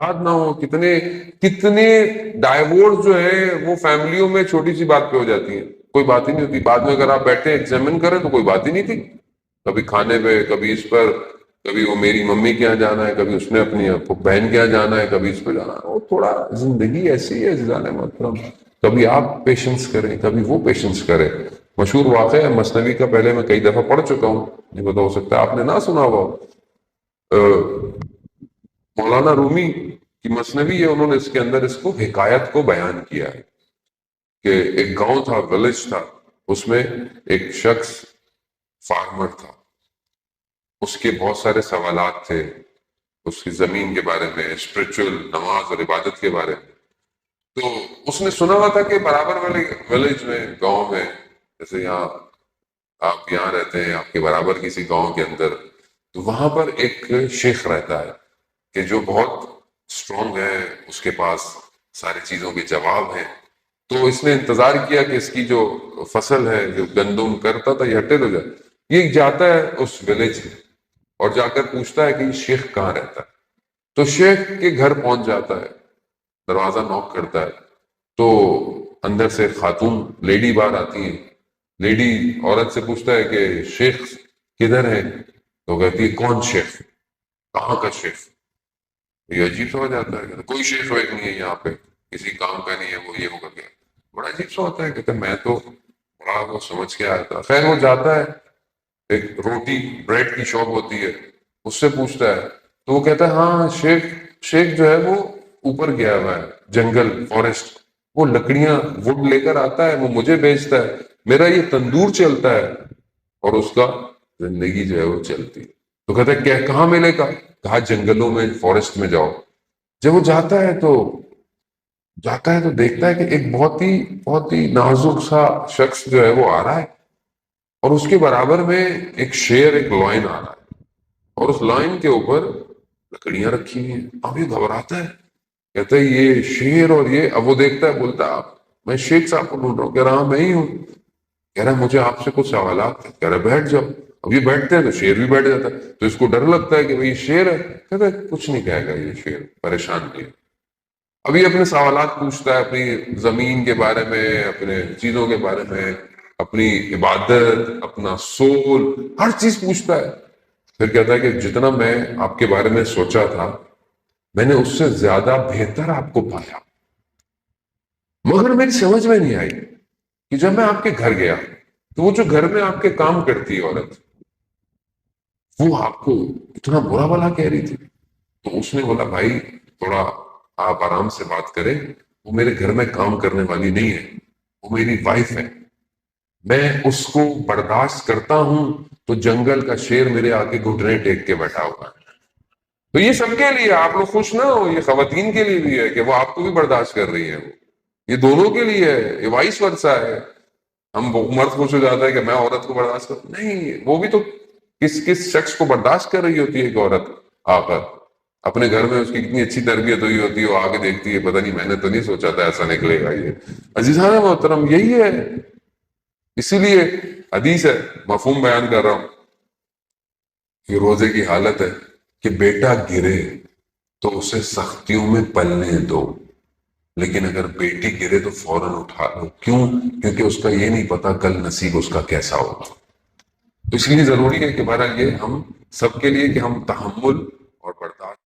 بات نہ ہو، کتنے کتنے ڈائیورس جو ہے وہ فیملیوں میں چھوٹی سی بات پہ ہو جاتی ہیں، کوئی بات ہی نہیں ہوتی، بعد میں اگر آپ بیٹھے ایگزامن کریں تو کوئی بات ہی نہیں تھی، کبھی کھانے پہ، کبھی اس پر، کبھی وہ میری ممی کے یہاں جانا ہے، کبھی اس نے اپنی بہن کے یہاں جانا ہے، کبھی اس پہ جانا ہے، وہ تھوڑا زندگی ایسی ہے عزیزان محترم، کبھی آپ پیشنس کریں کبھی وہ پیشنس کرے۔ مشہور واقعہ ہے مثنوی کا، پہلے میں کئی دفعہ پڑھ چکا ہوں، نہیں پتہ ہو سکتا ہے آپ نے نہ سنا ہوا ہو۔ مولانا رومی کی مثنوی ہے، انہوں نے اس کے اندر اس کو حکایت کو بیان کیا ہے کہ ایک گاؤں تھا، ولیج تھا، اس میں ایک شخص فارمر تھا، اس کے بہت سارے سوالات تھے، اس کی زمین کے بارے میں، اسپرچل نماز اور عبادت کے بارے میں۔ تو اس نے سنا ہوا تھا کہ برابر والے ولیج میں، گاؤں میں، جیسے یہاں آپ یہاں رہتے ہیں، آپ کے برابر کسی گاؤں کے اندر، تو وہاں پر ایک شیخ رہتا ہے کہ جو بہت اسٹرانگ ہے، اس کے پاس ساری چیزوں کے جواب ہیں۔ تو اس نے انتظار کیا کہ اس کی جو فصل ہے، جو گندم کرتا تھا، یہ ہٹے ہو جائے، یہ جاتا ہے اس ولیج میں اور جا کر پوچھتا ہے کہ یہ شیخ کہاں رہتا ہے۔ تو شیخ کے گھر پہنچ جاتا ہے، دروازہ نوک کرتا ہے، تو اندر سے خاتون لیڈی باہر آتی ہے، لیڈی عورت سے پوچھتا ہے کہ شیخ کدھر ہے؟ تو کہتی ہے کون شیخ، کہاں کا شیخ؟ یہ عجیب سا ہو جاتا ہے کہ کوئی شیخ ویخ نہیں ہے یہاں پہ، کسی کام کا نہیں ہے، وہ یہ ہوگا کیا، بڑا عجیب سا ہوتا ہے، کہتے ہیں میں تو بڑا وہ سمجھ کے آیا تھا۔ خیر وہ جاتا ہے، ایک روٹی بریڈ کی شاپ ہوتی ہے، اس سے پوچھتا ہے، تو وہ کہتا ہے ہاں شیخ، شیخ جو ہے وہ اوپر گیا ہوا ہے، جنگل فارسٹ، وہ لکڑیاں وڈ لے کر آتا ہے، وہ مجھے بیچتا ہے، میرا یہ تندور چلتا ہے اور اس کا زندگی جو ہے وہ چلتی ہے۔ تو کہتا ہے کہ کہاں ملے گا؟ کہا جنگلوں میں، فارسٹ میں جاؤ۔ جب وہ جاتا ہے تو دیکھتا ہے کہ ایک بہت ہی نازک سا شخص جو ہے وہ آ رہا ہے، اور اس کے برابر میں ایک شیر، ایک لائن آ رہا ہے، اور اس لائن کے اوپر لکڑیاں رکھی ہوئی ہیں۔ اب یہ گھبراتا ہے، کہتا ہے یہ شیر، اور یہ، اب وہ دیکھتا ہے، بولتا ہے آپ، میں شیخ صاحب کو ڈھونڈ رہا ہوں، کہہ رہا ہاں میں ہی ہوں، کہہ رہا ہے مجھے آپ سے کچھ سوالات ہیں، کہہ رہا ہے بیٹھ جاؤ۔ اب یہ بیٹھتے ہیں تو شیر بھی بیٹھ جاتا ہے، تو اس کو ڈر لگتا ہے کہ بھئی یہ شیر ہے، کہتا ہے کچھ نہیں کہے گا یہ شیر، پریشان نہیں ہے۔ اب یہ اپنے سوالات پوچھتا ہے، اپنی زمین کے بارے میں، اپنے چیزوں کے بارے میں، اپنی عبادت، اپنا سول، ہر چیز پوچھتا ہے۔ پھر کہتا ہے کہ جتنا میں آپ کے بارے میں سوچا تھا، میں نے اس سے زیادہ بہتر آپ کو پایا، مگر میری سمجھ میں نہیں آئی کہ جب میں آپ کے گھر گیا تو وہ جو گھر میں آپ کے کام کرتی ہے عورت، وہ آپ کو اتنا برا بھلا کہہ رہی تھی۔ تو اس نے بولا بھائی تھوڑا آپ آرام سے بات کریں، وہ میرے گھر میں کام کرنے والی نہیں ہے، وہ میری وائف ہے، میں اس کو برداشت کرتا ہوں تو جنگل کا شیر میرے آگے گھٹنے ٹیک کے بیٹھا ہوا ہے۔ تو یہ سب کے لیے، آپ لوگ خوش نہ ہو، یہ خواتین کے لیے بھی ہے کہ وہ آپ کو بھی برداشت کر رہی ہے، یہ دونوں کے لیے ہے، یہ وائس ورثہ ہے۔ ہم مرد خوش ہو جاتا ہے کہ میں عورت کو برداشت کر، نہیں، وہ بھی تو کس کس شخص کو برداشت کر رہی ہوتی ہے ایک عورت آ کر اپنے گھر میں، اس کی کتنی اچھی تربیت ہوئی ہوتی ہے، وہ آگے دیکھتی ہے، پتہ نہیں میں نے تو نہیں سوچا تھا ایسا نکلے گا یہ۔ عزیزان محترم یہی ہے، اسی لیے حدیث ہے، مفہوم بیان کر رہا ہوں، کہ روزے کی حالت ہے کہ بیٹا گرے تو اسے سختیوں میں پلنے دو، لیکن اگر بیٹی گرے تو فوراً اٹھا لو، کیوں؟ کیونکہ اس کا یہ نہیں پتا کل نصیب اس کا کیسا ہوگا۔ تو اس لیے ضروری ہے کہ بہرحال یہ ہم سب کے لیے کہ ہم تحمل